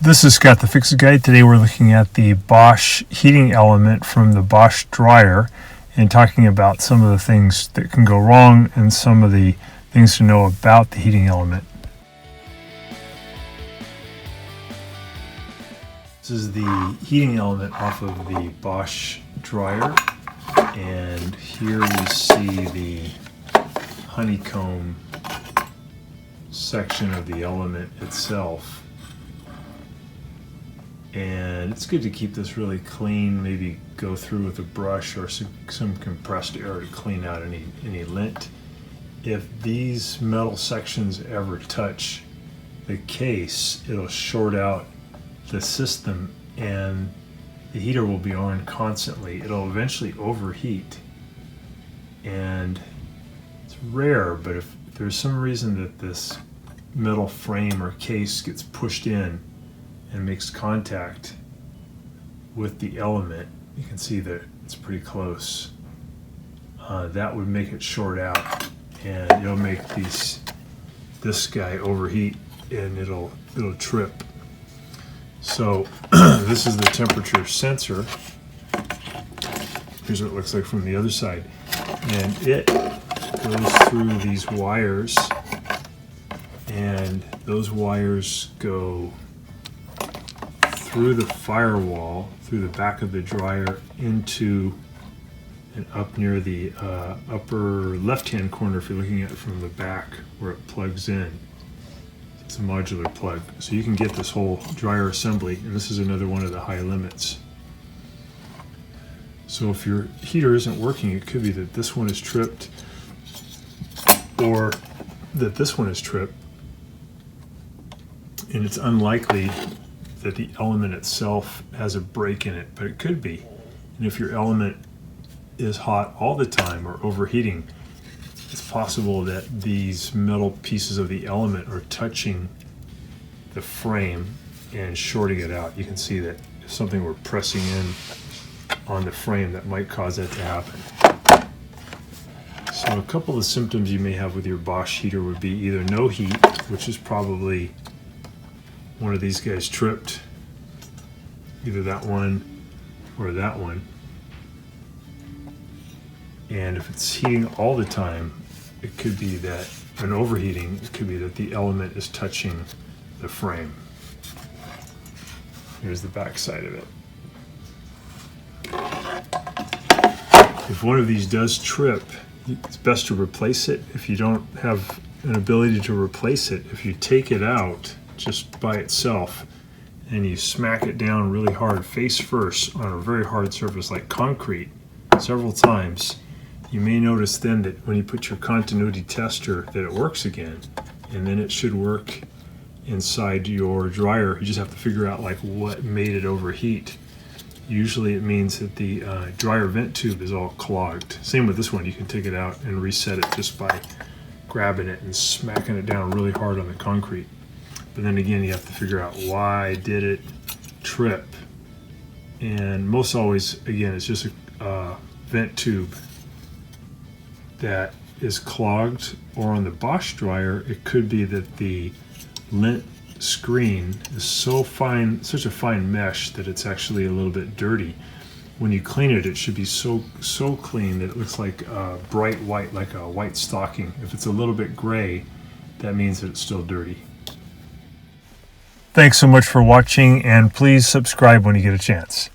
This is Scott the Fix It Guy. Today we're looking at the Bosch heating element from the Bosch dryer and talking about some of the things that can go wrong and some of the things to know about the heating element. This is the heating element off of the Bosch dryer, and here we see the honeycomb section of the element itself. And it's good to keep this really clean, maybe go through with a brush or some compressed air to clean out any lint. If these metal sections ever touch the case, it'll short out the system and the heater will be on constantly. It'll eventually overheat, and it's rare, but if there's some reason that this metal frame or case gets pushed in and makes contact with the element, you can see that it's pretty close. That would make it short out, and it'll make this guy overheat, and it'll trip. So this is the temperature sensor. Here's what it looks like from the other side, and it goes through these wires, and those wires go through the firewall, through the back of the dryer, into and up near the upper left-hand corner if you're looking at it from the back where it plugs in. It's a modular plug, so you can get this whole dryer assembly, and this is another one of the high limits. So if your heater isn't working, it could be that this one is tripped or that this one is tripped, and it's unlikely that the element itself has a break in it, but it could be. And if your element is hot all the time or overheating, it's possible that these metal pieces of the element are touching the frame and shorting it out. You can see that if something were pressing in on the frame, that might cause that to happen. So a couple of symptoms you may have with your Bosch heater would be either no heat, which is probably one of these guys tripped, either that one or that one. And if it's heating all the time, it could be that, and overheating, it could be that the element is touching the frame. Here's the back side of it. If one of these does trip, it's best to replace it. If you don't have an ability to replace it, if you take it out just by itself and you smack it down really hard face first on a very hard surface like concrete several times, you may notice then that when you put your continuity tester that it works again, and then it should work inside your dryer. You just have to figure out like what made it overheat. Usually it means that the dryer vent tube is all clogged. Same with this one. You can take it out and reset it just by grabbing it and smacking it down really hard on the concrete. But then again, you have to figure out why did it trip. And most always, again, it's just a vent tube that is clogged, or on the Bosch dryer, it could be that the lint screen is so fine, such a fine mesh, that it's actually a little bit dirty. When you clean it, it should be so clean that it looks like bright white, like a white stocking. If it's a little bit gray, that means that it's still dirty. Thanks so much for watching, and please subscribe when you get a chance.